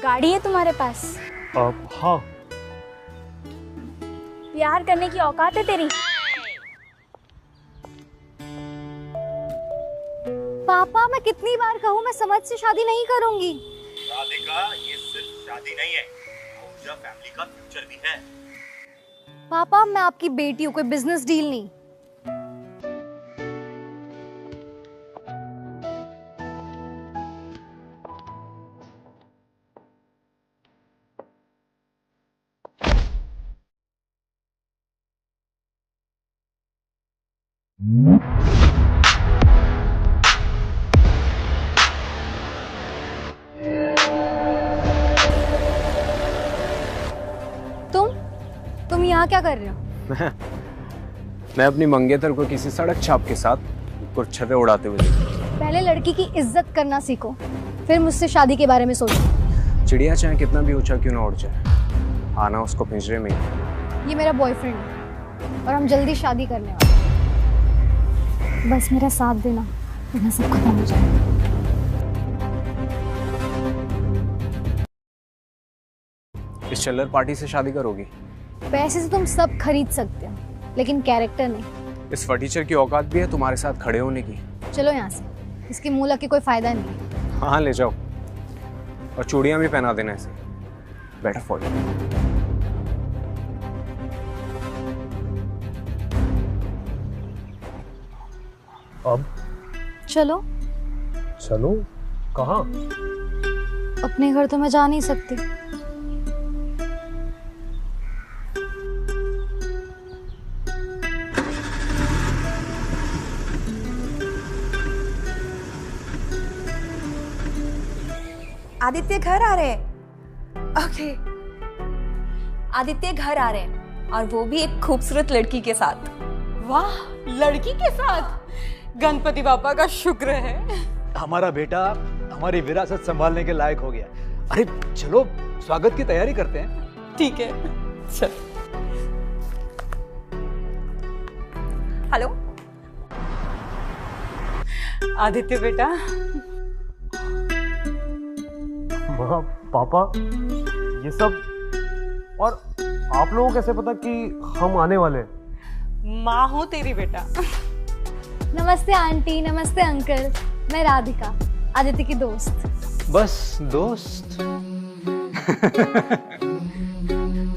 गाड़ी है तुम्हारे पास? हाँ। प्यार करने की औकात है तेरी? पापा मैं कितनी बार कहूँ मैं समझ से शादी नहीं करूंगी। राधिका, ये सिर्फ शादी नहीं है, पूजा फैमिली का फ्यूचर भी है। पापा मैं आपकी बेटी हूँ, कोई बिजनेस डील नहीं। तुम यहाँ क्या कर रहे हो? मैं अपनी मंगेतर को किसी सड़क छाप के साथ कुरछरे उड़ाते हुए देखा। पहले लड़की की इज्जत करना सीखो, फिर मुझसे शादी के बारे में सोचो। चिड़िया चाहे कितना भी ऊंचा क्यों ना उड़ जाए, आना उसको पिंजरे में ही। ये मेरा बॉयफ्रेंड है और हम जल्दी शादी करने वाले हैं। बस मेरा साथ देना, वरना सब खत्म हो जाएगा। इस चिल्लर पार्टी से शादी करोगी? पैसे से तुम सब खरीद सकते हो, लेकिन कैरेक्टर नहीं। इस फटीचर की औकात भी है तुम्हारे साथ खड़े होने की। चलो यहाँ से, इसकी मुंह लग के कोई फायदा नहीं। हाँ ले जाओ, और चूड़ियां भी पहना देना इसे। Better for you. अब चलो। चलो कहाँ? अपने घर तो मैं जा नहीं सकती। आदित्य घर आ रहे हैं। ओके, आदित्य घर आ रहे हैं और वो भी एक खूबसूरत लड़की के साथ। वाह, लड़की के साथ? गणपति बापा का शुक्र है। हमारा बेटा हमारी विरासत संभालने के लायक हो गया। अरे चलो स्वागत की तैयारी करते हैं। ठीक है, चल। हेलो आदित्य बेटा। माँ, पापा, ये सब, और आप लोगों को कैसे पता कि हम आने वाले हैं? माँ हूँ तेरी बेटा। नमस्ते आंटी, नमस्ते अंकल। मैं राधिका, आदित्य की दोस्त। बस दोस्त?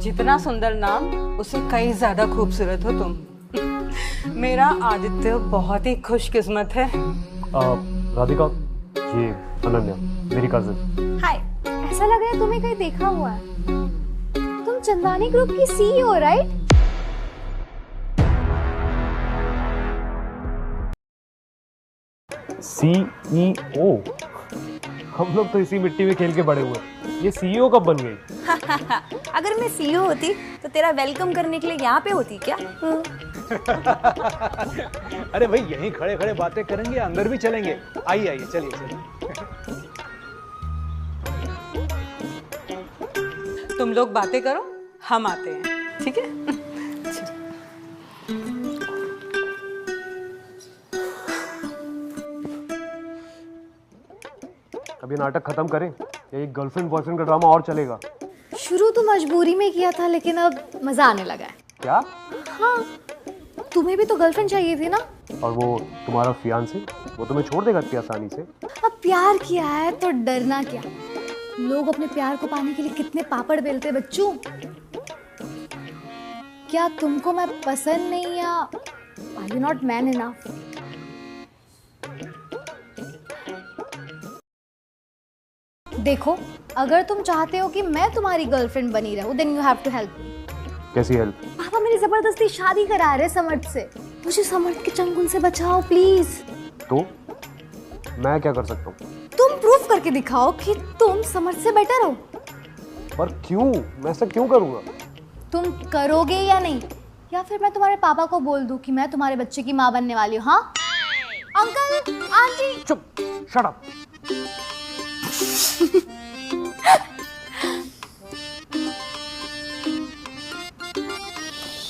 जितना सुंदर नाम, उससे कई ज्यादा खूबसूरत हो तुम। मेरा आदित्य बहुत ही खुशकिस्मत है। राधिका, ये अनन्या, मेरी कजिन। हाय, ऐसा लग रहा है तुम्हें कहीं देखा हुआ है। तुम चंदानी ग्रुप की सीईओ राइट? सीईओ? हम लोग तो इसी मिट्टी में खेल के बड़े हुए, ये सीईओ कब बन गई? अगर मैं सीईओ होती तो तेरा वेलकम करने के लिए यहाँ पे होती क्या? अरे भाई यहीं खड़े खड़े बातें करेंगे, अंदर भी चलेंगे। आइए आइए, चलिए चलिए। तुम लोग बातें करो, हम आते हैं, ठीक है? अब ये नाटक खत्म करें, ये एक गर्लफ्रेंड बॉयफ्रेंड का ड्रामा और चलेगा। शुरू तो मजबूरी में किया था, लेकिन अब मजा आने लगा है। क्या? हाँ, तुम्हें भी तो गर्लफ्रेंड चाहिए थी ना? और वो तुम्हारा फियांसे, वो तुम्हें छोड़ देगा इतनी आसानी से? अब प्यार किया है तो डरना क्या? लोग अपने प्यार को पाने के लिए कितने पापड़ बेलते बच्चों। क्या तुमको मैं पसंद नहीं, या are you not man enough? देखो, अगर तुम चाहते हो कि मैं तुम्हारी गर्लफ्रेंड बनी रहूं, then you have to help me. कैसी हेल्प? पापा मेरी जबरदस्ती शादी करा रहे समर्थ से। मुझे समर्थ के चंगुल से बचाओ प्लीज। तो मैं क्या कर सकता हूँ? तुम प्रूफ करके दिखाओ कि तुम समर्थ से बेटर हो। पर क्यों? मैं ऐसा क्यों करूँगा? तुम करोगे या नहीं? या फिर मैं तुम्हारे पापा को बोल दूं कि मैं तुम्हारे बच्चे की माँ बनने वाली हूँ? हाँ अंकल, आंटी। चुप, शट अप।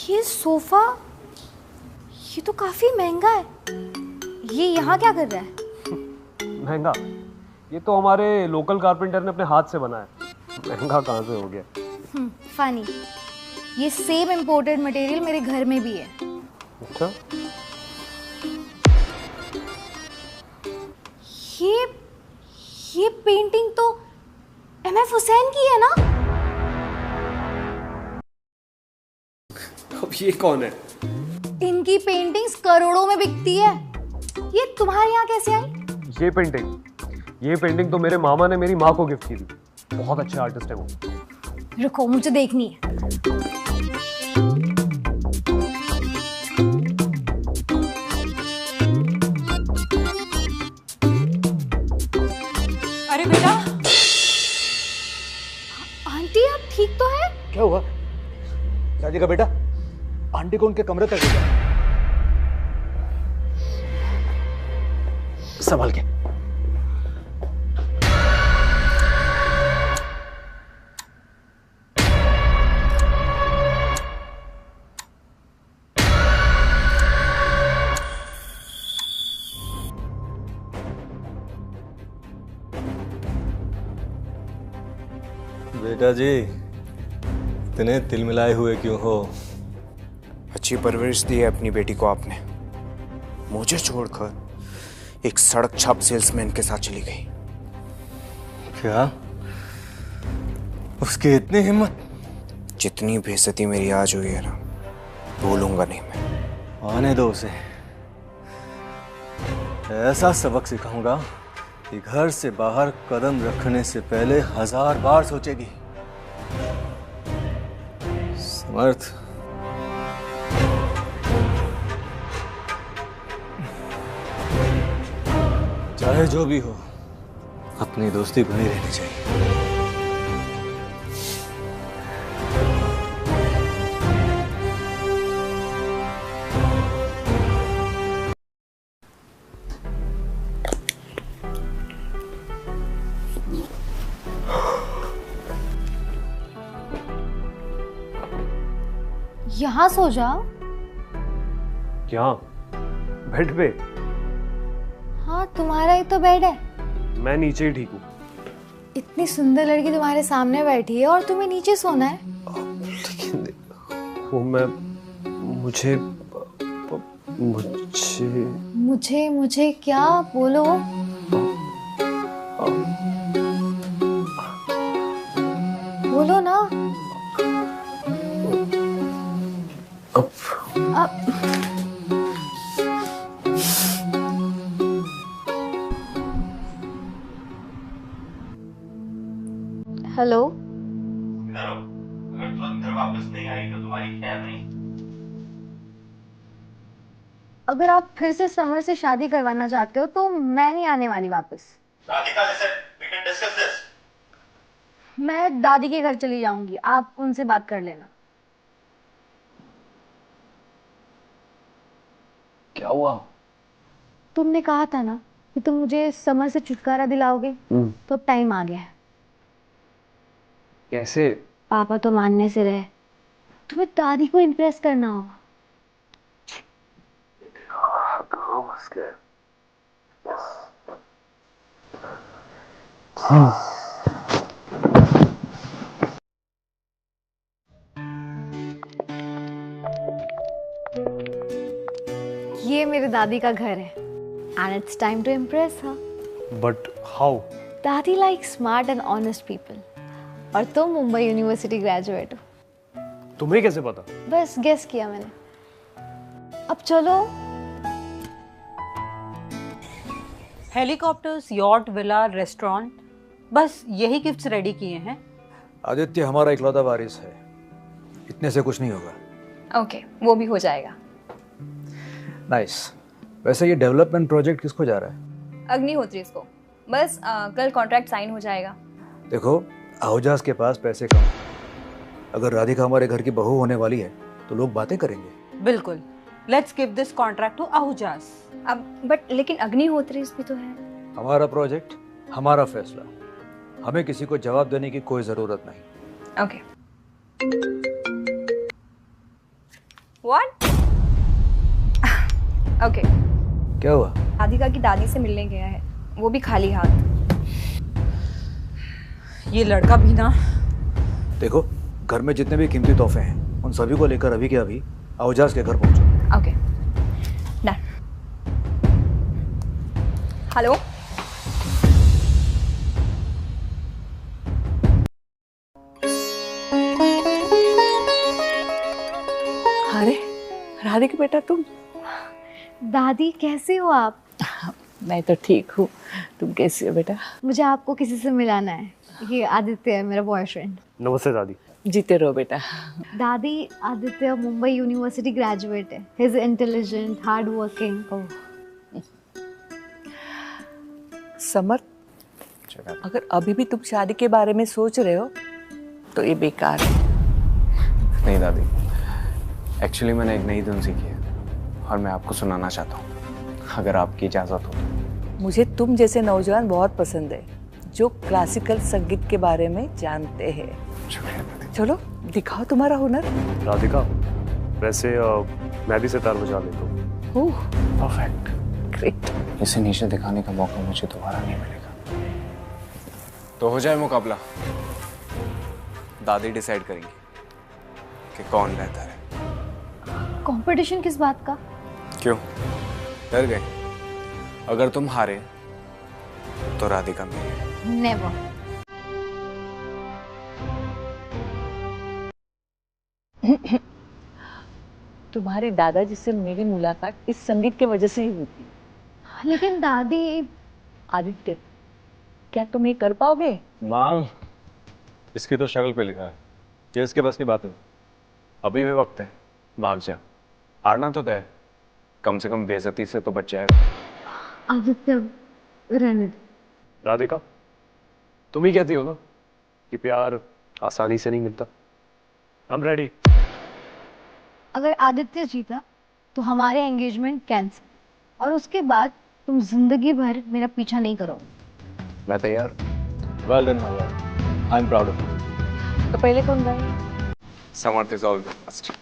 ये सोफा, ये तो काफी महंगा है। ये यहाँ क्या कर रहा है? महंगा? ये तो हमारे लोकल कारपेंटर ने अपने हाथ से बनाया है। महंगा कहाँ से हो गया? फनी, ये सेम इम्पोर्टेड मटेरियल मेरे घर में भी है। अच्छा, ये पेंटिंग तो MF हुसैन की है ना? अब ये कौन है? इनकी पेंटिंग्स करोड़ों में बिकती है। ये तुम्हारे यहाँ कैसे आई? ये पेंटिंग तो मेरे मामा ने मेरी माँ को गिफ्ट की थी। बहुत अच्छे आर्टिस्ट है वो। रुको, मुझे देखनी है। अरे बेटा, आंटी आप ठीक तो है? क्या हुआ? दादी का बेटा आंटी को उनके कमरे तक ले गया। संभाल के। बेटा जी, इतने तिलमिलाए हुए क्यों हो? अच्छी परवरिश दी है अपनी बेटी को आपने। मुझे छोड़कर एक सड़क छाप सेल्समैन के साथ चली गई। क्या? उसकी इतनी हिम्मत? जितनी बेइज्जती मेरी आज हुई है ना, भूलूंगा नहीं मैं। आने दो उसे। ऐसा सबक सिखाऊंगा कि घर से बाहर कदम रखने से पहले 1000 बार सोचेगी। समर्थ, चाहे जो भी हो, अपनी दोस्ती बनी रहनी चाहिए। यहाँ सो जाओ। क्या? बेड पे? हाँ, तुम्हारा ही तो बेड है। मैं नीचे ही ठीक हूँ। इतनी सुंदर लड़की तुम्हारे सामने बैठी है और तुम्हें नीचे सोना है? लेकिन वो मुझे मुझे क्या? बोलो। बोलो ना। हेलो। अगर तुरंत घर वापस नहीं आई तो तुम्हारी खैर नहीं। अगर आप फिर से समर से शादी करवाना चाहते हो तो मैं नहीं आने वाली वापस। Radhika, listen, we can discuss this. मैं दादी के घर चली जाऊंगी, आप उनसे बात कर लेना। क्या हुआ? तुमने कहा था ना कि तुम मुझे समर से छुटकारा दिलाओगे, तो अब टाइम आ गया है। कैसे? पापा तो मानने से रहे, तुम्हें दादी को इम्प्रेस करना होगा। कहाँ फंस गए? ये मेरे दादी का घर है and it's time to impress her. But how? दादी like smart and honest people. और तुम मुंबई यूनिवर्सिटी ग्रेजुएट हो। तुम्हें कैसे पता? बस गेस किया मैंने। अब चलो। हेलीकॉप्टर्स, यॉट, विला, रेस्टोरेंट, बस यही गिफ्ट्स रेडी किए हैं। आदित्य हमारा इकलौता वारिस है, इतने से कुछ नहीं होगा। ओके, वो भी हो जाएगा। नाइस। वैसे ये डेवलपमेंट प्रोजेक्ट किसको जा रहा है? अग्निहोत्री इसको। बस कल कॉन्ट्रैक्ट साइन हो जाएगा। देखो, आहूजास के पास पैसे कम। अगर राधिका हमारे घर की बहू होने वाली है तो लोग बातें करेंगे। बिल्कुल, let's give this contract to Ahujas. But लेकिन अग्निहोत्री भी तो है। हमारा प्रोजेक्ट, हमारा फैसला, हमें किसी को जवाब देने की कोई जरूरत नहीं। ओके। व्हाट? ओके। क्या हुआ? राधिका की दादी से मिलने गया है, वो भी खाली हाथ। ये लड़का भी ना देखो, घर में जितने भी कीमती तोहफे हैं उन सभी को लेकर अभी के अभी अवजाज के घर पहुंचो। Okay done. हेलो, अरे राधिका बेटा, तुम? दादी कैसे हो आप? मैं तो ठीक हूँ, तुम कैसी हो बेटा? मुझे आपको किसी से मिलाना है। ये आदित्य है, मेरा बॉयफ्रेंड। नमस्ते दादी। जीते रहो बेटा। दादी, आदित्य मुंबई यूनिवर्सिटी ग्रेजुएट है। He is intelligent, hard working. Summer, अगर अभी भी तुम शादी के बारे में सोच रहे हो तो ये बेकार है। नहीं दादी, एक्चुअली मैंने एक नई धुन सीखी है और मैं आपको सुनाना चाहता हूँ, अगर आपकी इजाज़त हो तो। मुझे तुम जैसे नौजवान बहुत पसंद है जो क्लासिकल संगीत के बारे में जानते हैं। शुक्रिया दादी। चलो दिखाओ तुम्हारा हुनर। राधिका, वैसे मैं भी सितार बजा लेता हूँ। Perfect, great. इसे नीचे दिखाने का मौका मुझे दोबारा नहीं मिलेगा। तो हो जाए मुकाबला, दादी डिसाइड करेंगी कि कौन बेहतर है। कंपटीशन किस बात का? क्यों डर गए? अगर तुम हारे तो राधिका मेरी। नेवर। तुम्हारे दादाजी से मेरी मुलाकात इस संगीत की वजह से ही हुई थी। लेकिन दादी। आदित्य, क्या तुम ये कर पाओगे? माँ, इसकी तो शक्ल पे लिखा है, ये इसके बस की बात है। अभी भी वक्त है, भाग जा। हारना तो तय, कम से कम बेइज्जती से तो बच जाएगा। आदित्य रहने दो। राधिका, तुम ही कहती हो ना कि प्यार आसानी से नहीं मिलता। I'm ready। अगर आदित्य जीता तो हमारे एंगेजमेंट कैंसिल, और उसके बाद तुम जिंदगी भर मेरा पीछा नहीं करोगे। मैं तैयार। Well done my Lord, I am proud of you. तो पहले कौन गाएगा? समर्थ इज ऑल द बेस्ट।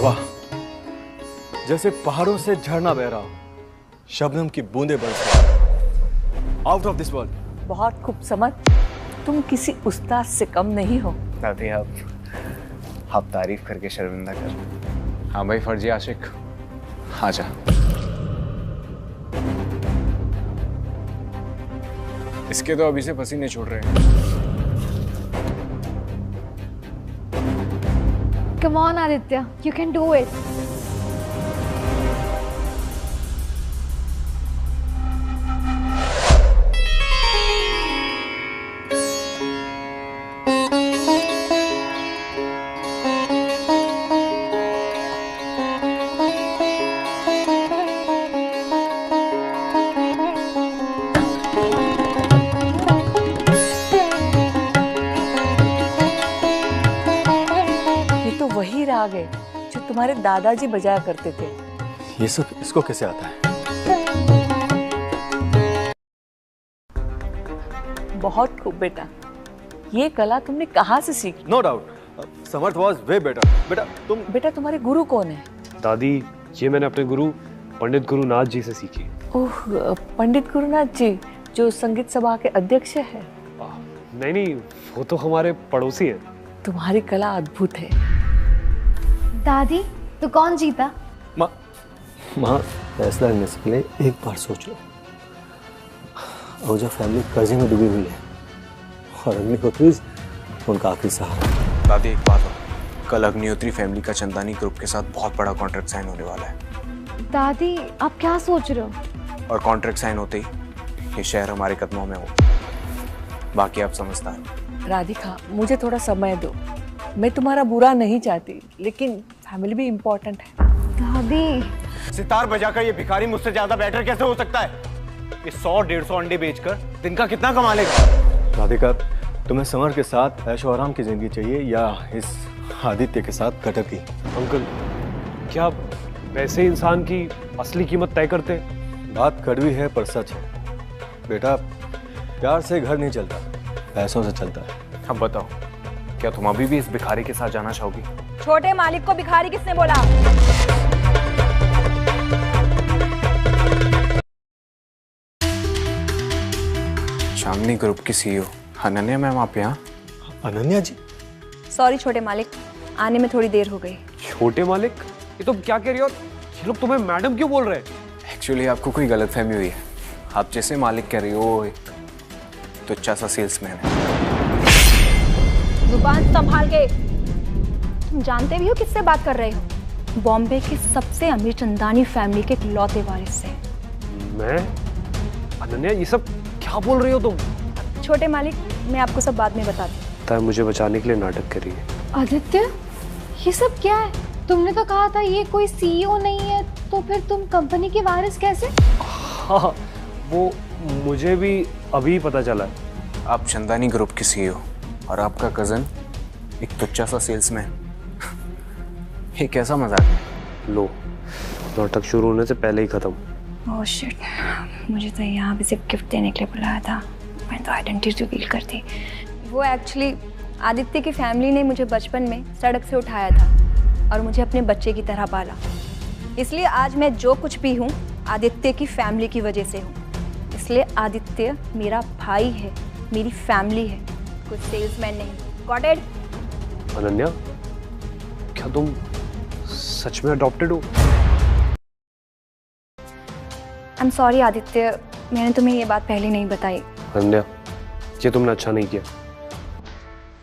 वाह, जैसे पहाड़ों से झरना बह रहा हो, शबनम की बूंदें बरस रही। Out of this world. बहुत खूब समझ, तुम किसी उस्ताद से कम नहीं हो। दादी, आप तारीफ करके शर्मिंदा कर। हाँ भाई फर्जी आशिक, आजा। इसके तो अभी से पसीने छूट रहे हैं। Come on, Aditya, you can do it. वही राग है जो तुम्हारे दादाजी बजाया करते थे। ये सब इसको कैसे आता है? बहुत खूब बेटा, ये कला तुमने कहाँ से सीखी? No doubt, Samarth was way better. बेटा तुम्हारे गुरु कौन है? दादी, ये मैंने अपने गुरु पंडित गुरुनाथ जी से सीखी। ओह, पंडित गुरुनाथ जी जो संगीत सभा के अध्यक्ष है? नहीं नहीं, वो तो हमारे पड़ोसी हैं। तुम्हारी कला अद्भुत है। दादी, तो कौन जीता? माँ, फैसला लेने से पहले एक बार सोचो। आहूजा फैमिली कर्जे में डूबी हुई है और अग्निहोत्री उनका आखिरी सहारा। दादी एक बात हो, कल अग्निहोत्री फैमिली का चंदानी ग्रुप के साथ बहुत बड़ा कॉन्ट्रैक्ट साइन होने वाला है। दादी, आप क्या सोच रहे हो? और कॉन्ट्रैक्ट साइन होते ही ये शहर हमारे कदमों में हो। बाकी आप समझदार हो। राधिका, मुझे थोड़ा समय दो। मैं तुम्हारा बुरा नहीं चाहती, लेकिन फैमिली भी इम्पोर्टेंट है। दादी, सितार बजाकर ये भिखारी मुझसे ज्यादा बेटर कैसे हो सकता है? ये 100-150 अंडे बेचकर दिन का कितना कमा लेगा? राधिका, तुम्हें समर के साथ ऐशो आराम की जिंदगी चाहिए या इस आदित्य के साथ कटर की? अंकल, क्या वैसे इंसान की असली कीमत तय करते हैं? बात कड़वी है पर सच है बेटा, प्यार से घर नहीं चलता, पैसों से चलता है। अब बताओ, क्या तुम अभी भी इस भिखारी के साथ जाना चाहोगी? छोटे मालिक को भिखारी किसने बोला? चांदनी ग्रुप की सीईओ अनन्या मैम आप यहाँ? अनन्या जी? सॉरी छोटे मालिक, आने में थोड़ी देर हो गई। छोटे मालिक, ये तुम क्या कह रही हो? ये लोग तुम्हें मैडम क्यों बोल रहे हैं? एक्चुअली आपको कोई गलतफहमी हुई है। आप जैसे मालिक कह रही हो एक तुच्चा सा सेल्समैन है। जुबान संभाल के। तुम जानते भी हो किससे बात कर रहे हो? बॉम्बे की सबसे अमीर चंदानी फैमिली के इकलौते वारिस से। मैं? अनन्या, ये सब क्या बोल रही हो तुम? छोटे मालिक, मैं आपको सब बाद में बताती हूँ। तय मुझे बचाने के लिए नाटक कर रही है। आदित्य, ये सब क्या है? तुमने तो कहा था ये कोई सीईओ नहीं है, तो फिर तुम कंपनी के वारिस कैसे? हाँ, वो मुझे भी अभी पता चला। आप चंदानी ग्रुप की सीईओ और आपका कजन एक तुच्चा सा सेल्समैन। ये कैसा मजाक है? लो, नाटक शुरू होने से पहले ही खत्म। ओह शिट, मुझे तो यहाँ भी सिर्फ गिफ्ट देने के लिए बुलाया था। मैं तो आइडेंटिटी रिवील कर दी। वो एक्चुअली आदित्य की फैमिली ने मुझे बचपन में सड़क से उठाया था और मुझे अपने बच्चे की तरह पाला। इसलिए आज मैं जो कुछ भी हूँ आदित्य की फैमिली की वजह से हूँ। इसलिए आदित्य मेरा भाई है, मेरी फैमिली है, कोई सेल्समैन नहीं। Got it? अनन्या, क्या तुम सच में अडॉप्टेड हो? आई एम सॉरी आदित्य, मैंने तुम्हें ये बात पहले नहीं बताई। अनन्या, ये तुमने अच्छा नहीं किया।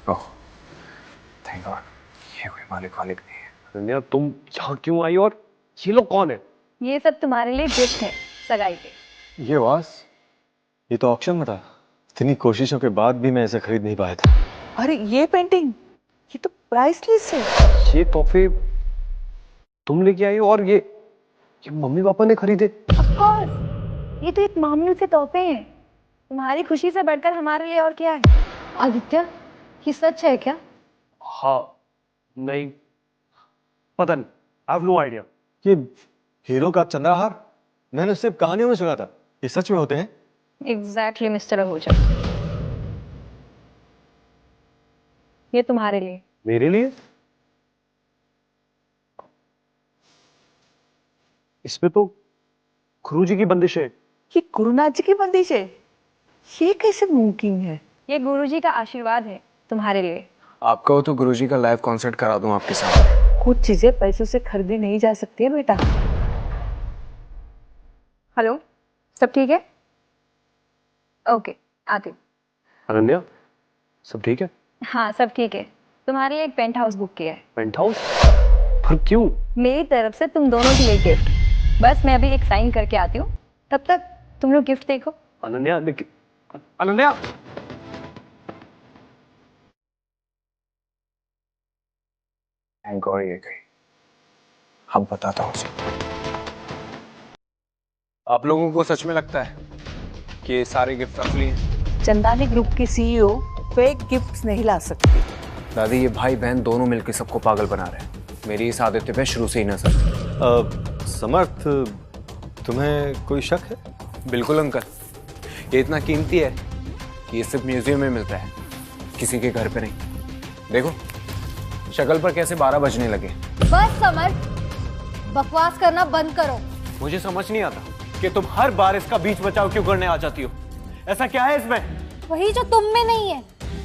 ओह, थैंक गॉड, ये कोई मालिक नहीं है। अनन्या, तुम यहाँ क्यों आई और ये लोग कौन है? ये सब तुम्हारे लिए गिफ्ट है सगाई पे। ये वास, ये तो ऑक्शन में था। इतनी कोशिशों के बाद भी मैं इसे खरीद नहीं पाया था। अरे ये पेंटिंग, ये तो प्राइसलेस है। ये तोहफे तुम लेके आई हो और ये मम्मी पापा ने खरीदे? ऑफ कोर्स, ये तो एक मामूली से तोहफे हैं। तुम्हारी खुशी से बढ़कर हमारे लिए और क्या है? आदित्य, ये सच है क्या? हाँ, नहीं, पता नहीं, आई हैव नो आइडिया। ये हीरो का चंद्रहार मैंने सिर्फ कहानियों में सुना था, ये सच में होते हैं? एग्जैक्टली मिस्टर आहूजा, ये तुम्हारे लिए। मेरे लिए? इसमें तो गुरुजी की बंदिश है। ये गुरुनाथ जी की बंदिश है? ये कैसे मुमकिन है? ये गुरुजी का आशीर्वाद है तुम्हारे लिए। आपका हो तो गुरुजी का लाइव कॉन्सर्ट करा दूं आपके सामने। कुछ चीजें पैसों से खरीदी नहीं जा सकती है बेटा। हेलो, सब ठीक है? ओके, आती हूँ। अनन्या, सब ठीक है? हाँ, सब ठीक है। तुम्हारे लिए एक पेंट हाउस बुक किया है। Penthouse? पर क्यों? मेरी तरफ से तुम दोनों के लिए गिफ्ट। बस मैं अभी एक साइन करके आती हूँ, तब तक तुम लोग गिफ्ट देखो। अनन्या, अनन्या, थैंक गॉड ये गई। अब बताता हूँ उसे। आप लोगों को सच में लगता है कि ये सारे गिफ्ट असली हैं? चंदानी ग्रुप की सीईओ फेक गिफ्ट्स नहीं ला सकती। दादी, ये भाई बहन दोनों मिलकर सबको पागल बना रहे हैं। मेरी इस आदित्य पे शुरू से ही नजर। समर्थ, तुम्हें कोई शक है? बिल्कुल अंकल, ये इतना कीमती है कि ये सिर्फ म्यूजियम में मिलता है, किसी के घर पे नहीं। देखो शक्ल पर कैसे 12 बजने लगे। बस समर्थ, बकवास करना बंद करो। मुझे समझ नहीं आता कि तुम हर बार इसका बीच बचाव क्यों करने आ जाती हो। ऐसा क्या है इसमें? वही जो तुम में नहीं है,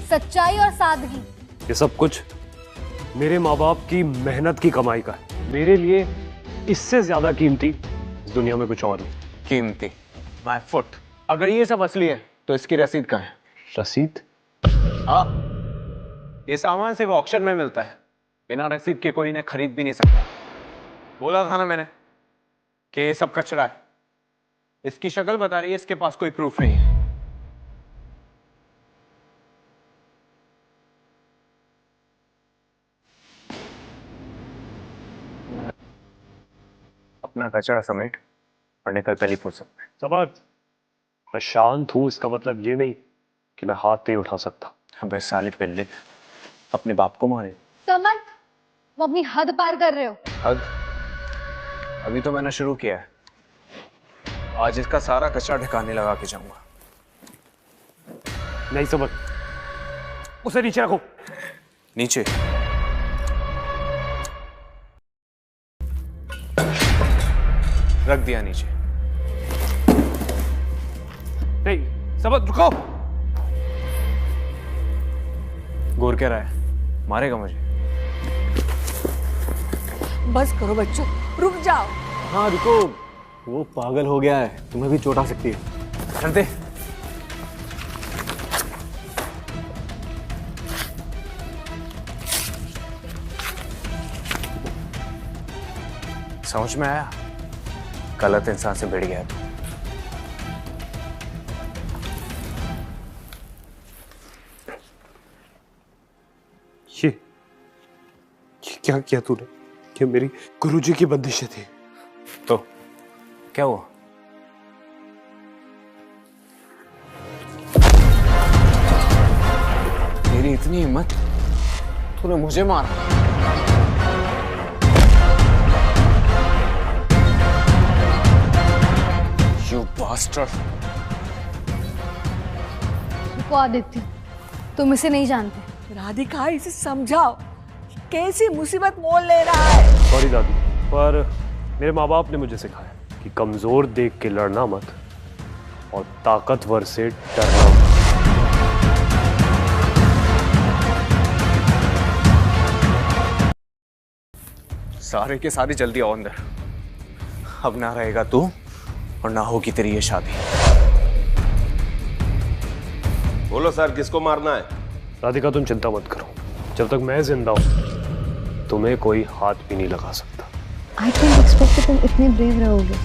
सच्चाई और सादगी। ये सब कुछ मेरे माँ बाप की मेहनत की कमाई का है। मेरे लिए इससे ज्यादा कीमती इस दुनिया में कुछ और नहीं। कीमती? My foot. अगर ये सब असली है तो इसकी रसीद कहाँ है? रसीद? हाँ, ये सामान सिर्फ ऑक्शन में मिलता है, बिना रसीद के कोई इन्हें खरीद भी नहीं सकता। बोला था ना मैंने कि ये सब कचरा है। इसकी शक्ल बता रही है इसके पास कोई प्रूफ नहीं है। अपना कचरा समेट और निकल पहली फुर्सत में। समझ, मैं शांत हूँ इसका मतलब ये नहीं कि मैं हाथ नहीं उठा सकता। अबे साले पिल्ले, अपने बाप को मारे। समर्थ, वो अपनी हद पार कर रहे हो। हद? अभी तो मैंने शुरू किया है। आज इसका सारा कचरा ठिकाने लगा के जाऊंगा। नहीं समझ, उसे नीचे रखो। नीचे? रख दिया नीचे। नहीं समझ, रुको। गोर कह रहा है, मारेगा मुझे। बस करो बच्चों, रुक जाओ। हाँ रुको, वो पागल हो गया है, तुम्हें भी चोट आ सकती है। कर दे। समझ में आया? गलत इंसान से भिड़ गया तू। ये क्या किया तूने? ये मेरी गुरुजी की बंदिशें थी। तो क्या हुआ? तेरी इतनी हिम्मत, तूने मुझे मारा? You bastard! रुको आदित्य, तुम इसे नहीं जानते। राधिका, इसे समझाओ, कैसी मुसीबत मोल ले रहा है। सॉरी दादी, पर मेरे माँ बाप ने मुझे सिखाया कि कमजोर देख के लड़ना मत और ताकतवर से डरना मत। सारे के सारे जल्दी आओ अंदर। अब ना रहेगा तू और ना होगी तेरी ये शादी। बोलो सर, किसको मारना है? राधिका तुम चिंता मत करो, जब तक मैं जिंदा हूं तुम्हें कोई हाथ भी नहीं लगा सकता। आई कैंट एक्सपेक्ट कि तुम इतने ब्रेव रहोगे,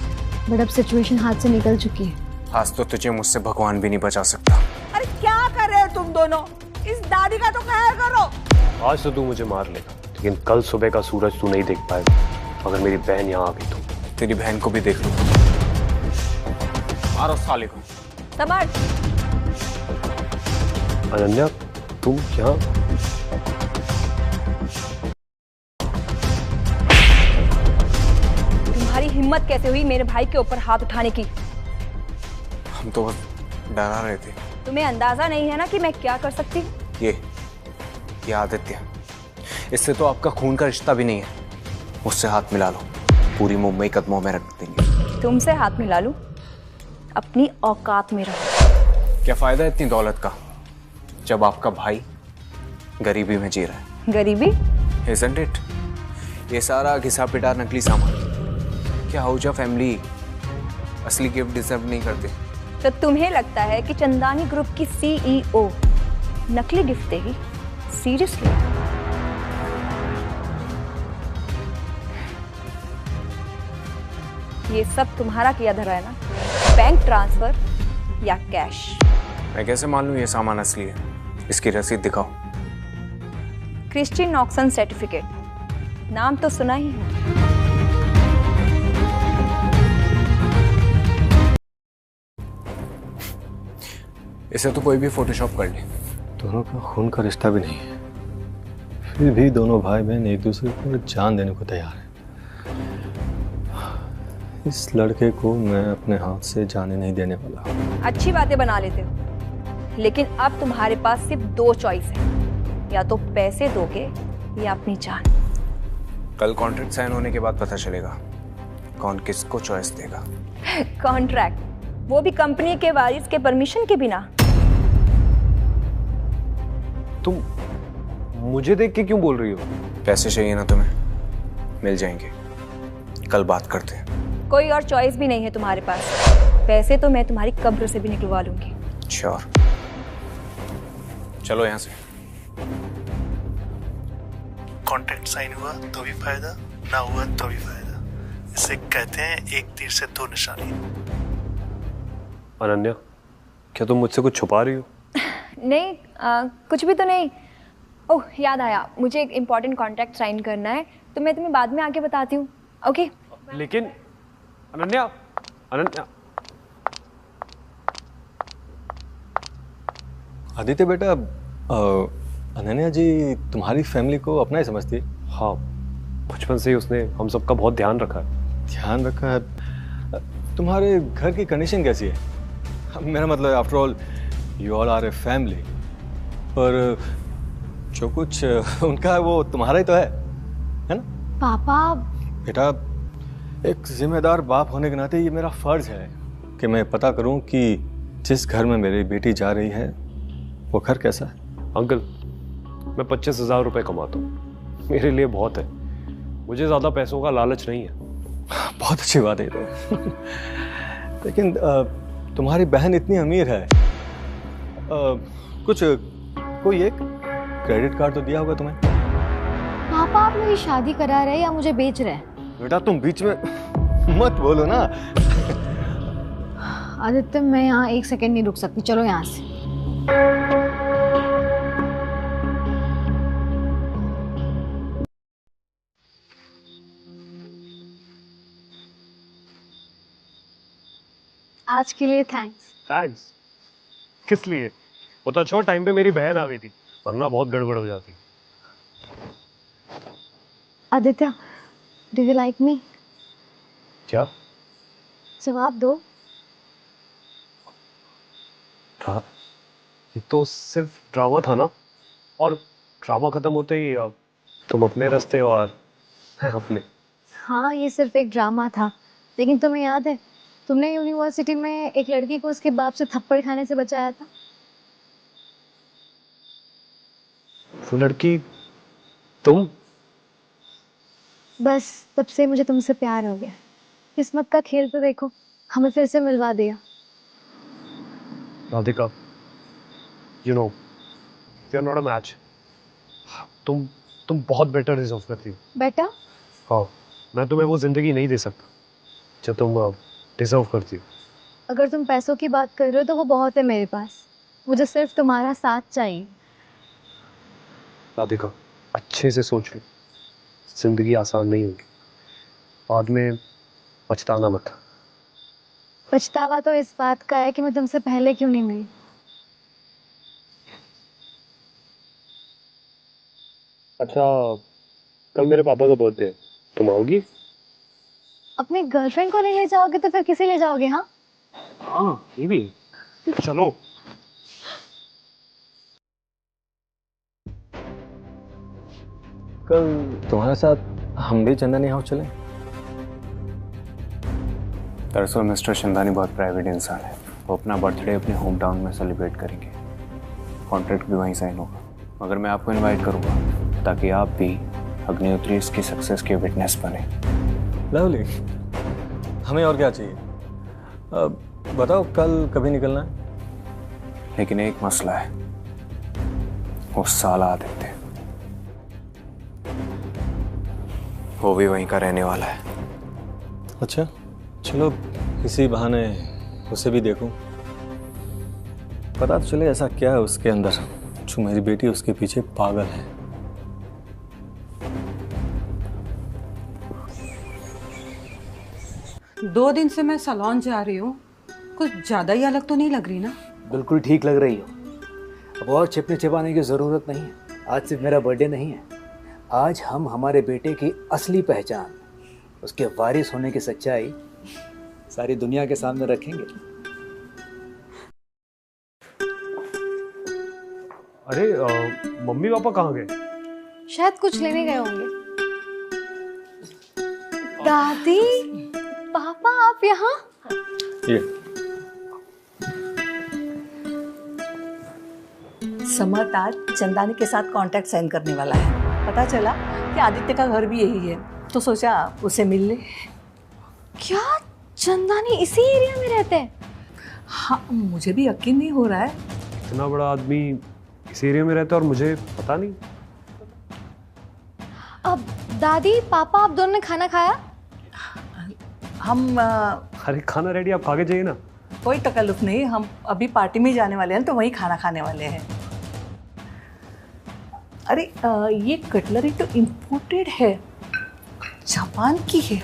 बट अब सिचुएशन हाथ से निकल चुकी है। आज तो तुझे मुझसे भगवान भी नहीं बचा सकता। अरे क्या कर रहे हो तुम दोनों? इस दादी का तो ख्याल करो। आज तो तू मुझे मार लेगा, लेकिन कल सुबह का सूरज तू नहीं देख पाएगा। अगर मेरी बहन यहाँ आ गई तो तेरी बहन को भी देख लो। मारो साले को। समर, अनन्या तुम यहाँ? तुम्हारी हिम्मत कैसे हुई मेरे भाई के ऊपर हाथ उठाने की? हम तो बस डरा रहे थे। तुम्हें अंदाजा नहीं है ना कि मैं क्या कर सकती? ये आदित्य, इससे तो आपका खून का रिश्ता भी नहीं है। मुझसे हाथ मिला लो, पूरी मुंबई कदमों में रख देंगे। तुमसे हाथ मिला लूं? अपनी औकात में रहो। क्या फायदा इतनी दौलत का जब आपका भाई गरीबी में जी रहा है? गरीबी? Isn't it? ये सारा घिसा पिटा नकली सामान, क्या आहूजा फैमिली असली गिफ्ट डिजर्व नहीं करते? तो तुम्हें लगता है कि चंदानी ग्रुप की सीईओ नकली गिफ्ट देगी? सीरियसली? ये सब तुम्हारा किया धरा है ना? बैंक ट्रांसफर या कैश? मैं कैसे मान लूं ये सामान असली है? इसकी रसीद दिखाओ। क्रिश्चियन ऑक्सन सर्टिफिकेट, नाम तो सुना ही है। इसे तो कोई भी फोटोशॉप कर ले। दोनों का खून का रिश्ता भी नहीं है, फिर भी दोनों भाई बहन एक दूसरे पर जान देने को तैयार है। इस लड़के को मैं अपने हाथ से जाने नहीं देने वाला। अच्छी बातें बना लेते हो, लेकिन अब तुम्हारे पास सिर्फ दो चॉइस है, या तो पैसे दोगे या अपनी जान। कल कॉन्ट्रैक्ट साइन होने के बाद पता चलेगा कौन किसको चॉइस देगा। कॉन्ट्रैक्ट, वो भी कंपनी के वारिस के परमिशन के बिना। तुम मुझे देख के क्यों बोल रही हो? पैसे चाहिए ना तुम्हें? मिल जाएंगे, कल बात करते हैं। कोई और चॉइस भी नहीं है तुम्हारे पास। पैसे तो मैं तुम्हारी कब्र से भी निकलवा लूंगी। श्योर, चलो यहाँ से। कॉन्ट्रैक्ट साइन हुआ तो भी फायदा, ना हुआ तो भी फायदा। इसे कहते हैं एक तीर से दो निशाने। अनन्या, क्या तुम मुझसे कुछ छुपा रही हो? नहीं, कुछ भी तो नहीं। ओह, याद आया, मुझे एक इम्पोर्टेंट कॉन्ट्रैक्ट साइन करना है, तो मैं तुम्हें बाद में आके बताती हूँ। ओके? लेकिन अनन्या, अनन्या। आदित्य बेटा, अनन्या जी तुम्हारी फैमिली को अपना ही समझती है। हाँ, बचपन से ही उसने हम सबका बहुत ध्यान रखा है। ध्यान रखा है। तुम्हारे घर की कंडीशन कैसी है? मेरा मतलब after all you all are a family, पर जो कुछ उनका है वो तुम्हारा ही तो है ना? पापा बेटा, एक जिम्मेदार बाप होने के नाते ये मेरा फर्ज है कि मैं पता करूं कि जिस घर में मेरी बेटी जा रही है वो घर कैसा है। अंकल, मैं 25,000 रुपये कमाता हूँ, मेरे लिए बहुत है। मुझे ज़्यादा पैसों का लालच नहीं है। बहुत अच्छी बात है तो। लेकिन तुम्हारी बहन इतनी अमीर है, कुछ कोई एक क्रेडिट कार्ड तो दिया होगा तुम्हें? पापा आप मेरी शादी करा रहे या मुझे बेच रहे हैं? बेटा तुम बीच में मत बोलो ना। आदित्य, मैं यहाँ 1 सेकंड नहीं रुक सकती, चलो यहाँ से। आज के लिए थैंक्स। थैंक्स किस लिए? वो तो अच्छा टाइम पे मेरी बहन आ गई थी, वरना बहुत गड़बड़ हो जाती। Aditya, do you like me? क्या जवाब दो। था ये तो सिर्फ ड्रामा था ना, और ड्रामा खत्म होते ही तुम अपने रास्ते और मैं अपने। हाँ, ये सिर्फ एक ड्रामा था, लेकिन तुम्हें याद है तुमने यूनिवर्सिटी में एक लड़की को उसके बाप से थप्पड़ खाने से बचाया था? वो लड़की तुम? बस तब से मुझे तुमसे प्यार हो गया। किस्मत का खेल तो देखो, हमें फिर से मिलवा दिया। Radhika, you know you are not a match. तुम बहुत बेटर डिजर्व करती हो। बेटा? हाँ, मैं तुम्हें वो जिंदगी नहीं दे सकता जो तुम डिजर्व करती हो। अगर तुम पैसों की बात कर रहे हो तो वो बहुत है मेरे पास, मुझे सिर्फ तुम्हारा साथ चाहिए। राधिका, अच्छे से सोच लो, जिंदगी आसान नहीं होगी, बाद में पछताना मत। पछतावा तो इस बात का है कि मैं तुमसे पहले क्यों नहीं मिली। अच्छा, कल मेरे पापा का बर्थडे है, तुम आओगी? अपनी गर्लफ्रेंड को नहीं ले जाओगे तो फिर किसे ले जाओगे? हाँ हाँ, ये भी चलो। कल तुम्हारे साथ हम भी चंदनी हाउस चले? दरअसल मिस्टर चंदानी बहुत प्राइवेट इंसान है, वो अपना बर्थडे अपने होम टाउन में सेलिब्रेट करेंगे। कॉन्ट्रैक्ट भी वहीं साइन होगा, मगर मैं आपको इनवाइट करूँगा ताकि आप भी अग्निहोत्री इसकी सक्सेस के विटनेस बने। लवली, हमें और क्या चाहिए? बताओ कल कभी निकलना है? लेकिन एक मसला है, वो साला आदित्य, वो भी वहीं का रहने वाला है। अच्छा, चलो इसी बहाने उसे भी देखूं, पता तो चले ऐसा क्या है उसके अंदर जो मेरी बेटी उसके पीछे पागल है। दो दिन से मैं सैलून जा रही हूँ, कुछ ज़्यादा ही अलग तो नहीं लग रही ना? बिल्कुल ठीक लग रही हो। अब और छिपने छिपाने की ज़रूरत नहीं है। आज सिर्फ मेरा बर्थडे नहीं है, आज हम हमारे बेटे की असली पहचान, उसके वारिस होने की सच्चाई सारी दुनिया के सामने रखेंगे। अरे मम्मी पापा कहाँ गए? शायद कुछ लेने गए होंगे। दादी, पापा आप यहाँ? ये समर्थ आज चंदानी के साथ कॉन्ट्रैक्ट साइन करने वाला है। पता चला कि आदित्य का घर भी यही है, तो सोचा उसे मिल ले। क्या चंदानी इसी एरिया में रहते हैं? हाँ, मुझे भी यकीन नहीं हो रहा है। इतना बड़ा आदमी इस एरिया में रहता है और मुझे पता नहीं। अब दादी, पापा आप दोनों ने खाना खाया? हम अरे खाना रेडी, आप खा के जाइए ना। कोई तकल्लुफ नहीं, हम अभी पार्टी में जाने वाले हैं तो वहीं खाना खाने वाले हैं। अरे ये कटलरी तो इम्पोर्टेड है, जापान की है।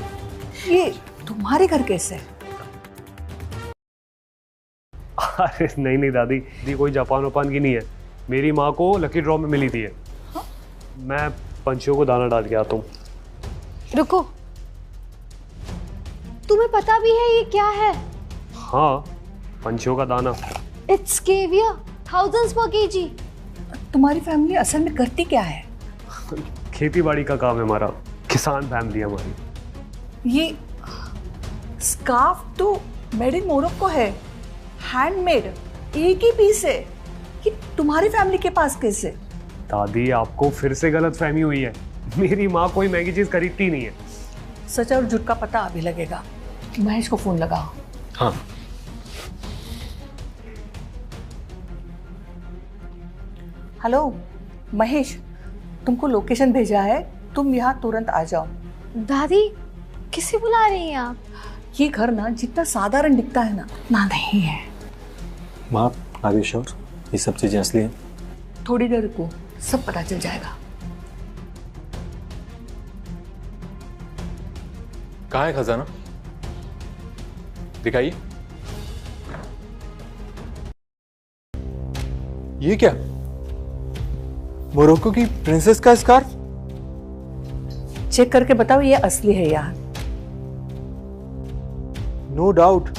ये तुम्हारे घर कैसे है? अरे नहीं नहीं दादी, ये कोई जापान वापान की नहीं है, मेरी माँ को लकी ड्रॉ में मिली थी है। हाँ? मैं पंछियों को दाना डाल के आता हूँ। रुको, तुम्हें पता भी है ये क्या है? हाँ, पंछियों का दाना। It's caviar, thousands per kg। तुम्हारी फैमिली असल में करती क्या है? खेती बाड़ी का काम है हमारा, किसान फैमिली हमारी। ये स्कार्फ तो मेड इन मोरक्को है, हैंडमेड, एक ही पीस है। कि तुम्हारी फैमिली के पास कैसे? दादी, आपको फिर से गलत फहमी हुई है। मेरी माँ कोई महंगी चीज खरीदती नहीं है। सच और झूठ का पता अभी लगेगा। महेश को फोन लगाओ। हाँ। हेलो महेश, तुमको लोकेशन भेजा है, तुम यहाँ तुरंत आ जाओ। दादी, किसे बुला रही हैं आप? ये घर ना जितना साधारण दिखता है ना नहीं है। माँ, आर यू श्योर ये सब चीजें असली हैं? थोड़ी देर को सब पता चल जाएगा। कहाँ है खजाना? दिखाइए। ये क्या? मोरक्को की प्रिंसेस का स्कार्फ? चेक करके बताओ ये असली है यार। नो डाउट,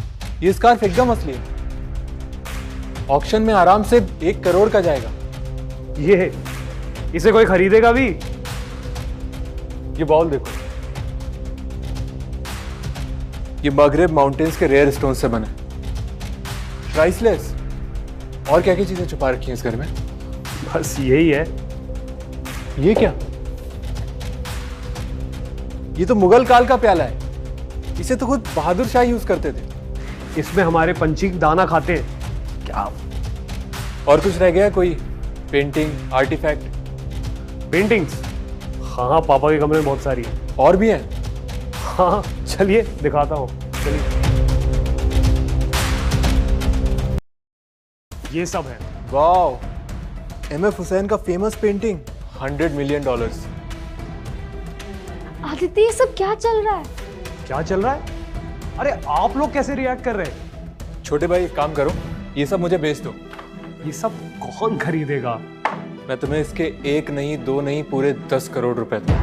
ये स्कार्फ एकदम असली है। ऑक्शन में आराम से 1 करोड़ का जाएगा। ये इसे कोई खरीदेगा भी? ये बॉल देखो, ये मगरेब माउंटेन्स के रेयर स्टोन से बना है, प्राइसलेस। और क्या क्या चीजें छुपा रखी हैं इस घर में? बस यही है। ये क्या? ये तो मुगल काल का प्याला है। इसे तो खुद बहादुर शाह यूज करते थे। इसमें हमारे पंछी दाना खाते हैं। क्या और कुछ रह गया? कोई पेंटिंग, आर्टिफैक्ट? पेंटिंग्स? हाँ, पापा के कमरे में बहुत सारी है। और भी हैं? हाँ, चलिए दिखाता हूँ। चलिए, ये सब है। वाओ, एमएफ हुसैन का फेमस पेंटिंग, $100 मिलियन। आदित्य, ये सब क्या चल रहा है? क्या चल रहा है? अरे आप लोग कैसे रिएक्ट कर रहे हैं? छोटे भाई, एक काम करो, ये सब मुझे बेच दो। ये सब कौन खरीदेगा? मैं तुम्हें इसके 1 नहीं, 2 नहीं, पूरे 10 करोड़ रुपए दूं।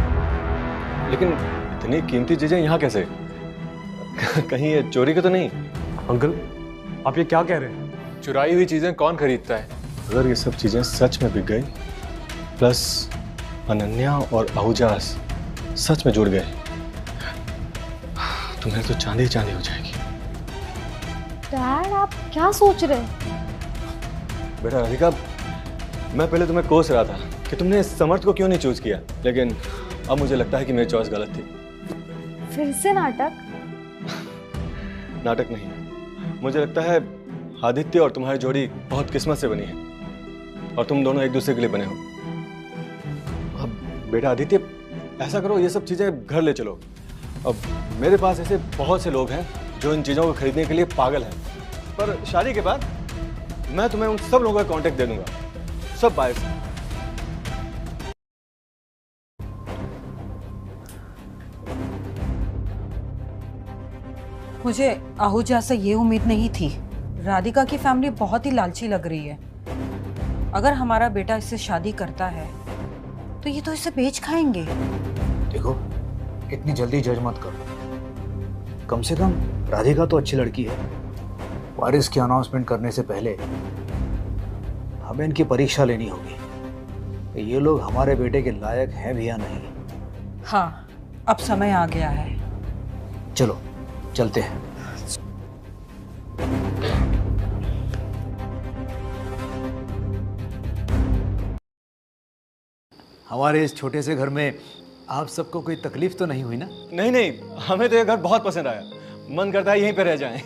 लेकिन इतनी कीमती चीजें यहाँ कैसे? कहीं ये चोरी का तो नहीं? अंकल, आप ये क्या कह रहे हैं? चुराई हुई चीजें कौन खरीदता है? अगर ये सब चीजें सच में बिक गई, प्लस अनन्या और आहूजास सच में जुड़ गए, तुम्हें तो चांदी चांदी हो जाएगी। डैड, आप क्या सोच रहे हैं? बेटा राधिका, मैं पहले तुम्हें कोस रहा था कि तुमने समर्थ को क्यों नहीं चूज किया, लेकिन अब मुझे लगता है कि मेरी चॉइस गलत थी। फिर से नाटक? नाटक नहीं, मुझे लगता है आदित्य और तुम्हारी जोड़ी बहुत किस्मत से बनी है और तुम दोनों एक दूसरे के लिए बने हो। अब बेटा आदित्य, ऐसा करो, ये सब चीजें घर ले चलो। अब मेरे पास ऐसे बहुत से लोग हैं जो इन चीजों को खरीदने के लिए पागल हैं, पर शादी के बाद मैं तुम्हें उन सब लोगों का कांटेक्ट दे दूंगा, सब बायर्स हैं। मुझे आहूजा से ये उम्मीद नहीं थी। राधिका की फैमिली बहुत ही लालची लग रही है। अगर हमारा बेटा इससे शादी करता है तो ये तो इसे बेच खाएंगे। देखो, इतनी जल्दी जज मत करो। कम से कम राधिका तो अच्छी लड़की है। वारिस की अनाउंसमेंट करने से पहले हमें इनकी परीक्षा लेनी होगी। ये लोग हमारे बेटे के लायक हैं भी या नहीं। हाँ, अब समय आ गया है। चलो चलते हैं। हमारे इस छोटे से घर में आप सबको कोई तकलीफ तो नहीं हुई ना? नहीं नहीं, हमें तो ये घर बहुत पसंद आया। मन करता है यहीं पे रह जाएं।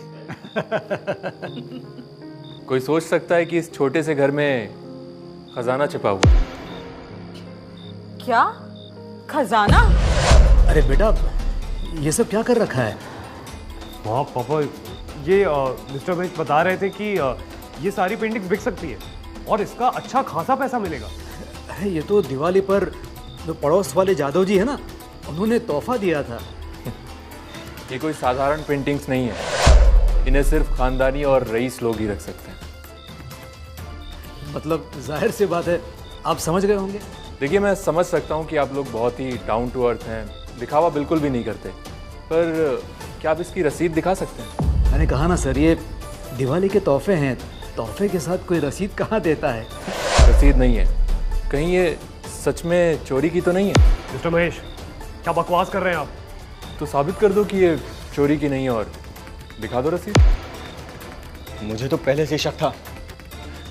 कोई सोच सकता है कि इस छोटे से घर में खजाना छिपा हुआ है। क्या खजाना? अरे बेटा, ये सब क्या कर रखा है? हाँ पापा, ये मिस्टर महेश बता रहे थे कि ये सारी पेंटिंग्स बिक सकती है और इसका अच्छा खासा पैसा मिलेगा। अरे ये तो दिवाली पर जो पड़ोस वाले जादव जी है ना, उन्होंने तोहफा दिया था। ये कोई साधारण पेंटिंग्स नहीं है, इन्हें सिर्फ खानदानी और रईस लोग ही रख सकते हैं। मतलब जाहिर सी बात है, आप समझ गए होंगे। देखिए, मैं समझ सकता हूँ कि आप लोग बहुत ही डाउन टू अर्थ हैं, दिखावा बिल्कुल भी नहीं करते, पर क्या आप इसकी रसीद दिखा सकते हैं? मैंने कहा ना सर, ये दिवाली के तोहफे हैं, तोहफे के साथ कोई रसीद कहाँ देता है। रसीद नहीं है, कहीं ये सच में चोरी की तो नहीं है? मिस्टर महेश, क्या बकवास कर रहे हैं आप? तो साबित कर दो कि ये चोरी की नहीं है और दिखा दो रसीद। मुझे तो पहले से शक था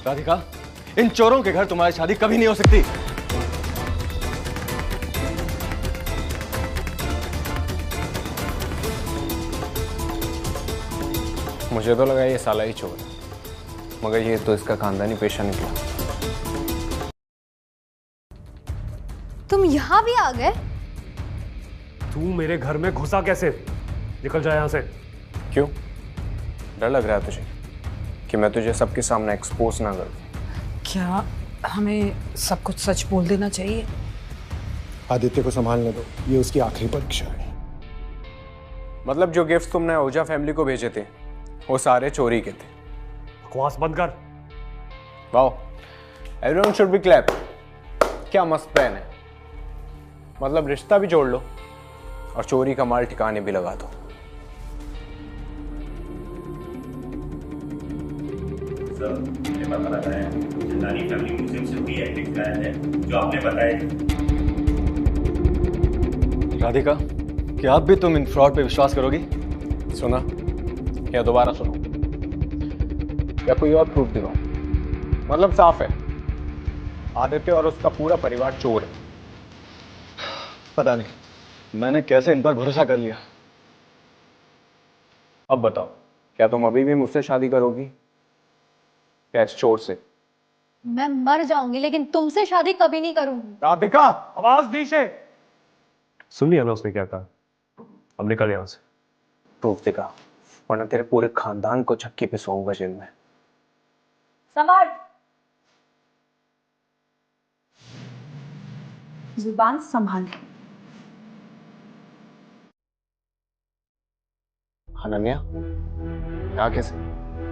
राधिका, इन चोरों के घर तुम्हारी शादी कभी नहीं हो सकती। मुझे तो लगा ये साला ही चोर है, मगर ये तो इसका खानदानी पेशा निकला। तुम यहाँ भी आ गए? तू मेरे घर में घुसा कैसे? निकल जा यहाँ से। क्यों, डर लग रहा है तुझे कि मैं तुझे सबके सामने एक्सपोज ना कर दूं? क्या हमें सब कुछ सच बोल देना चाहिए? आदित्य को संभालने दो, ये उसकी आखिरी परीक्षा है। मतलब जो गिफ्ट तुमने ओझा फैमिली को भेजे थे वो सारे चोरी के थे? बकवास बंद कर। Wow, everyone should be clap. क्या मस्त प्लान है। मतलब रिश्ता भी जोड़ लो और चोरी का माल ठिकाने भी लगा दो। पता लगा है जिंदानी फैमिली म्यूजियम से भी एक्टिव प्लान है जो आपने बताया। राधिका, क्या आप भी तुम इन फ्रॉड पे विश्वास करोगी? सुना या दोबारा सुनो या कोई और प्रूफ दिखाओ? मतलब साफ है, आदित्य और उसका पूरा परिवार चोर है। पता नहीं, मैंने कैसे इन पर भरोसा कर लिया। अब बताओ, क्या तुम अभी भी मुझसे शादी करोगी या इस चोर से? मैं मर जाऊंगी लेकिन तुमसे शादी कभी नहीं करूंगी। राधिका, आवाज नीचे। सुन लिया ना उसने क्या कहा? अब निकल यहाँ से। प्रूफ दिखा, वरना तेरे पूरे खानदान को चक्की पे सोऊंगा जेल में। संभाल, जुबान संभाल। अनन्या, क्या कैसे?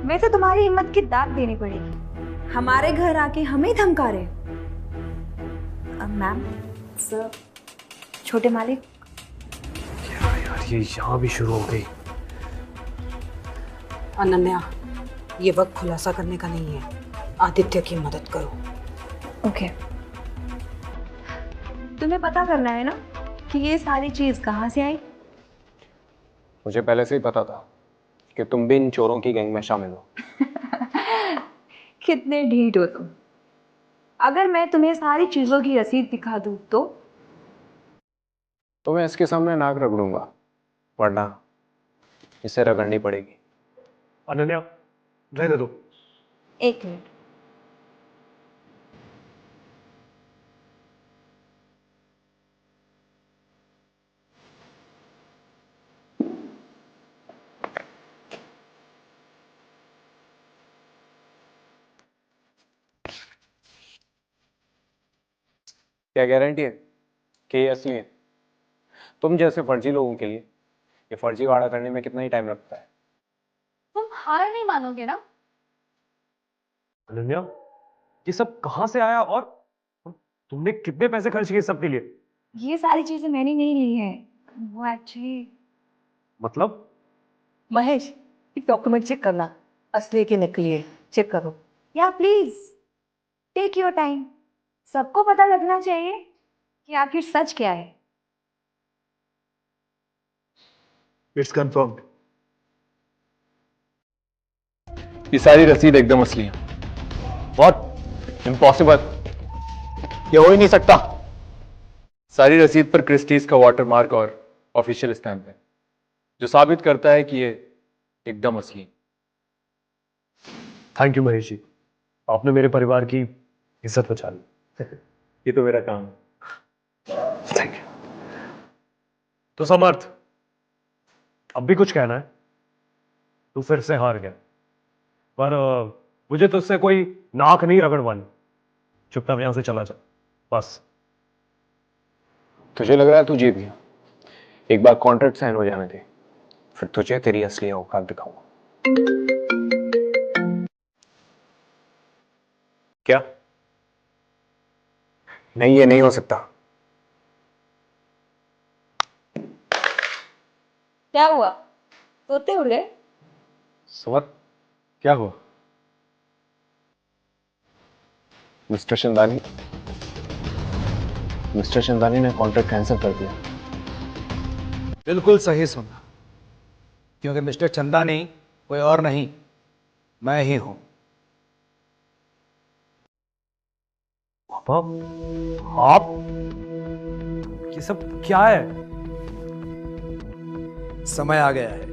वैसे तुम्हारी हिम्मत की दाद देनी पड़ेगी, हमारे घर आके हमें धमका रहे। मैम, सर, छोटे मालिक। क्या यार, ये यहाँ भी शुरू हो गई। अनन्या, ये वक्त खुलासा करने का नहीं है, आदित्य की मदद करो। ओके। तुम्हें पता करना है ना कि ये सारी चीज कहाँ से आई? मुझे पहले से ही पता था कि तुम भी इन चोरों की गैंग में शामिल हो। कितने ढीठ हो तुम। अगर मैं तुम्हें सारी चीजों की रसीद दिखा दूं तो मैं इसके सामने नाक रगड़ूंगा, वरना इसे रगड़नी पड़ेगी। अनन्या, रहने दो। एक मिनट। क्या गारंटी है कि ये असली है? तुम जैसे फर्जी लोगों के लिए ये फर्जी वाड़ा करने में कितना ही टाइम लगता है? तुम हार नहीं मानोगे ना? अनन्या, ये सब कहाँ से आया और तुमने कितने पैसे खर्च किए सबके लिए? ये सारी चीजें मैंने नहीं ली है, वो एक्चुअली। मतलब? महेश, ये डॉक्यूमेंट चेक करना, असली के नकली है, चेक करो। या प्लीज टेक योर टाइम, सबको पता लगना चाहिए कि आखिर सच क्या है। It's confirmed. ये सारी रसीद एकदम असली है। व्हाट? इम्पॉसिबल, ये हो ही नहीं सकता। सारी रसीद पर क्रिस्टीज का वाटरमार्क और ऑफिशियल स्टैंप है, जो साबित करता है कि ये एकदम असली है। थैंक यू महेश जी, आपने मेरे परिवार की इज्जत बचा ली। ये तो मेरा काम है। Thank you. तो समर्थ, अब भी कुछ कहना है? तू फिर से हार गया, पर मुझे तुझसे कोई नाक नहीं रगड़वानी। चुपचाप यहां से चला जा, बस। तुझे लग रहा है तू जीत गया? एक बार कॉन्ट्रैक्ट साइन हो जाने दे, फिर तुझे तेरी असली औकात दिखाऊंगा। क्या? नहीं, ये नहीं हो सकता। क्या हुआ? तोते उड़ गए? समर, क्या हुआ? मिस्टर चंदानी ने कॉन्ट्रैक्ट कैंसिल कर दिया। बिल्कुल सही सुना, क्योंकि मिस्टर चंदानी कोई और नहीं, मैं ही हूं। पापा, आप ये सब क्या है? समय आ गया है।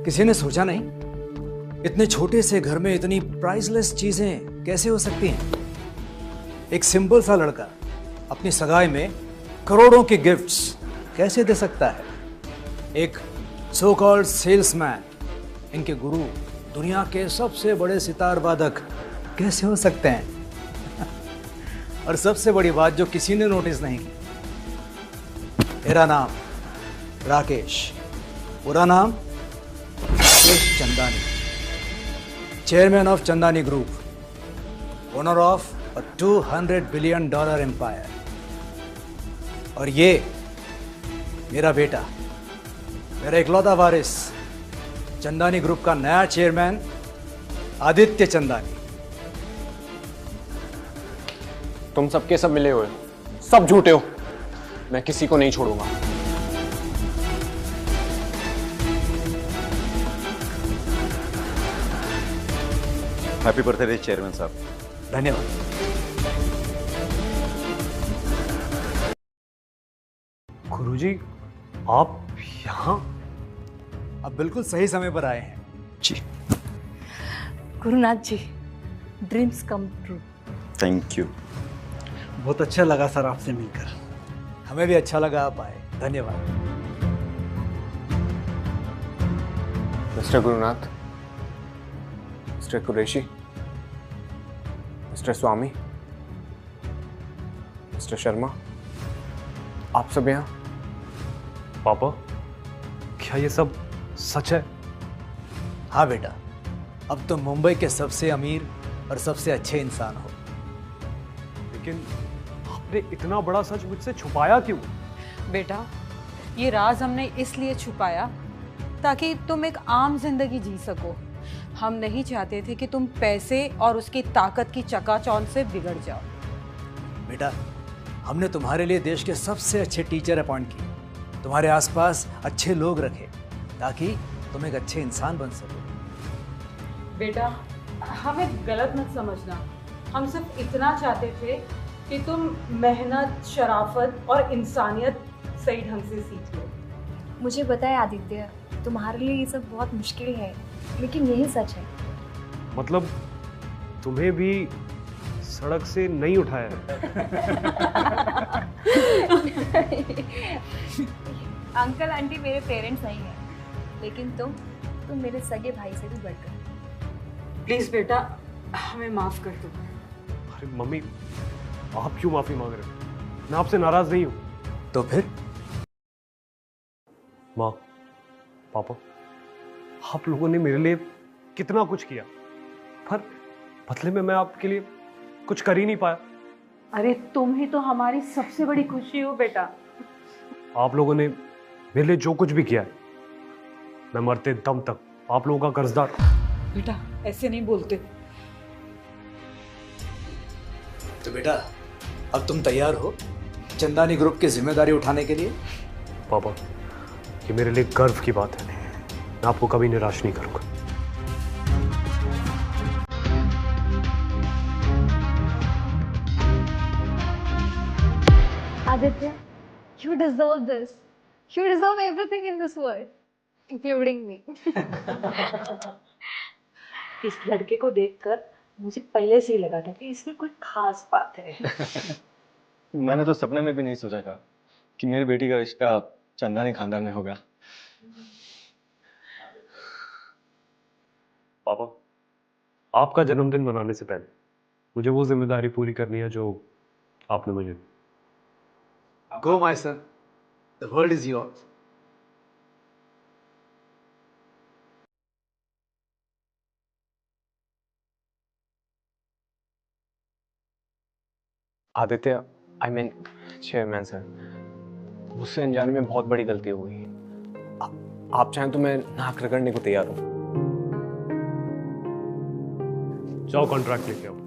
किसी ने सोचा नहीं, इतने छोटे से घर में इतनी प्राइसलेस चीजें कैसे हो सकती हैं? एक सिंपल सा लड़का अपनी सगाई में करोड़ों के गिफ्ट्स कैसे दे सकता है? एक सो कॉल्ड सेल्समैन, इनके गुरु दुनिया के सबसे बड़े सितार वादक कैसे हो सकते हैं? और सबसे बड़ी बात जो किसी ने नोटिस नहीं की, मेरा नाम राकेश, पूरा नाम Rakesh Chandani, chairman of Chandani group, owner of a $200 billion empire. और ये मेरा बेटा, मेरा इकलौता वारिस, चंदानी ग्रुप का नया चेयरमैन आदित्य चंदानी। तुम सबके सब मिले हुए हो, सब झूठे हो। मैं किसी को नहीं छोड़ूंगा। हैप्पी बर्थडे चेयरमैन साहब। धन्यवाद। गुरुजी, आप यहाँ? अब बिल्कुल सही समय पर आए हैं। जी, Gurunath ji, dreams come true. Thank you. बहुत अच्छा लगा सर आपसे मिलकर। हमें भी अच्छा लगा आप आए, धन्यवाद। Mister Gurunath, mister Qureshi, mister Swami, mister Sharma, आप सब यहाँ? पापा, क्या ये सब सच है? हाँ बेटा, अब तुम मुंबई के सबसे अमीर और सबसे अच्छे इंसान हो। लेकिन आपने इतना बड़ा सच मुझसे छुपाया क्यों? बेटा, ये राज हमने इसलिए छुपाया ताकि तुम एक आम जिंदगी जी सको। हम नहीं चाहते थे कि तुम पैसे और उसकी ताकत की चकाचौंध से बिगड़ जाओ। बेटा, हमने तुम्हारे लिए देश के सबसे अच्छे टीचर अपॉइंट किए, तुम्हारे आसपास अच्छे लोग रखे ताकि तुम एक अच्छे इंसान बन सको। बेटा, हमें गलत मत समझना। हम सिर्फ इतना चाहते थे कि तुम मेहनत, शराफत और इंसानियत सही ढंग से सीख लो। मुझे बताए आदित्य, तुम्हारे लिए ये सब बहुत मुश्किल है, लेकिन यही सच है। मतलब तुम्हें भी सड़क से नहीं उठाया है? अंकल आंटी मेरे पेरेंट्स नहीं हैं, लेकिन तुम मेरे सगे भाई से भी बढ़कर। प्लीज बेटा, हमें माफ कर दो। अरे मम्मी, आप क्यों माफी मांग रहे हो? मैं आपसे नाराज नहीं हूं। तो फिर? माँ, पापा, आप लोगों ने मेरे लिए कितना कुछ किया, पर बदले में मैं आपके लिए कुछ कर ही नहीं पाया। अरे तुम ही तो हमारी सबसे बड़ी खुशी हो बेटा। आप लोगों ने मेरे लिए जो कुछ भी किया है, मैं मरते दम तक आप लोगों का कर्जदार। बेटा, ऐसे नहीं बोलते। तो बेटा, अब तुम तैयार हो चंदानी ग्रुप की जिम्मेदारी उठाने के लिए? पापा, ये मेरे लिए गर्व की बात है। मैं आपको कभी निराश नहीं करूंगा। Aditya, you deserve this. You deserve everything in this world, including me. इस लड़के को देखकर मुझे पहले से ही लगा था कि इसमें कोई खास बात है। मैंने तो सपने में भी नहीं सोचा था कि मेरी बेटी का रिश्ता चंदानी खानदान में होगा। पापा, आपका जन्मदिन मनाने से पहले मुझे वो जिम्मेदारी पूरी करनी है जो आपने मुझे। Go my son, the world is yours. Aditya, I mean chairman sir, मुझसे अनजाने में बहुत बड़ी गलती हो गई। आप चाहें तो मैं नाक रगड़ने को तैयार हूँ। जाओ कॉन्ट्रैक्ट लेके आओ।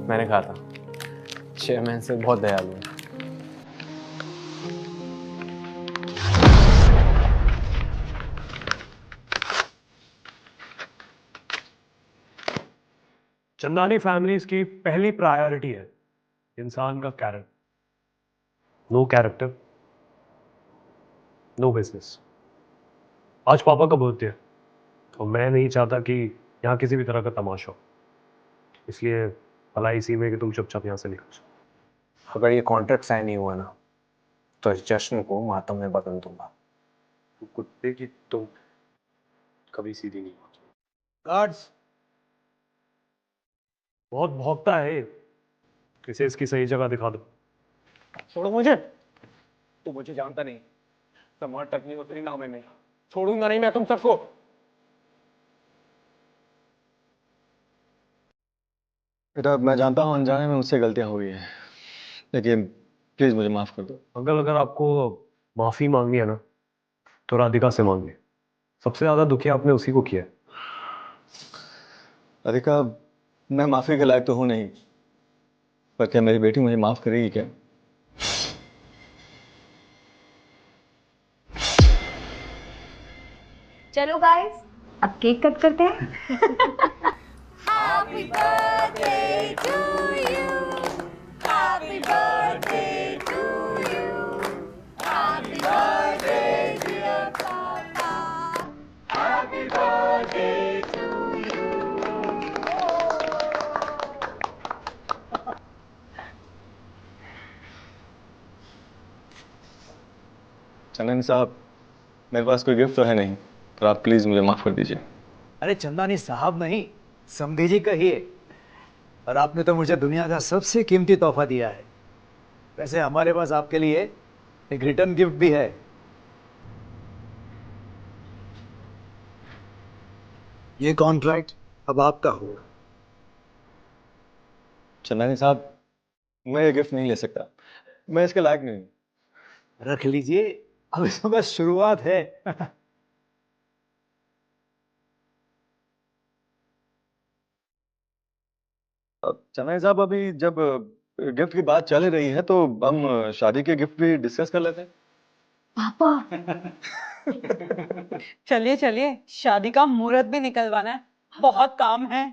मैंने कहा था चेयरमैन से बहुत दयालु है। चंदानी फैमिलीज की पहली प्रायोरिटी है इंसान का character. No character no business. आज पापा का बर्थडे है और मैं नहीं चाहता कि यहाँ किसी भी तरह का तमाशा हो, इसलिए भला इसी में कि तुम चुपचाप यहाँ से निकल जाओ। अगर ये कॉन्ट्रैक्ट साइन नहीं हुआ ना तो इस जश्न को मातम में बदल दूंगा। कुत्ते की तुम कभी सीधी नहीं होती। गार्ड्स बहुत भौंकता है, इसे इसकी सही जगह दिखा दो। छोड़ो मुझे, तू मुझे जानता नहीं। समर तक नहीं उतरी ना मैंने, छोड़ूंगा नहीं मैं तुम सबको। बेटा मैं जानता हूँ अनजाने में मुझसे गलतियां हुई हैं, लेकिन प्लीज मुझे माफ कर दो। अंकल अगर आपको माफी मांगनी है ना तो राधिका से मांगिए। सबसे ज्यादा दुखी आपने उसी को किया है। राधिका मैं माफी के लायक तो हूं नहीं, पर क्या मेरी बेटी मुझे माफ करेगी क्या? चलो गाइस अब केक कट करते हैं। Happy birthday to you. Happy birthday to you. Happy birthday dear Papa. Happy birthday to you. चंदन साहब मेरे पास कोई गिफ्ट तो है नहीं, पर आप प्लीज मुझे माफ कर दीजिए। अरे चंदानी साहब नहीं, समधी जी कहिए। और आपने तो मुझे दुनिया का सबसे कीमती तोहफा दिया है। वैसे हमारे पास आपके लिए एक रिटर्न गिफ्ट भी है। ये कॉन्ट्रैक्ट अब आपका होगा। चंदानी साहब मैं ये गिफ्ट नहीं ले सकता, मैं इसके लायक नहीं हूं। रख लीजिए, अब इसमें बस शुरुआत है। चंदानी साहब अभी जब गिफ्ट की बात चल रही है तो हम शादी के गिफ्ट भी डिस्कस कर लेते हैं। पापा चलिए चलिए, शादी का मुहूर्त भी निकलवाना है, बहुत काम है।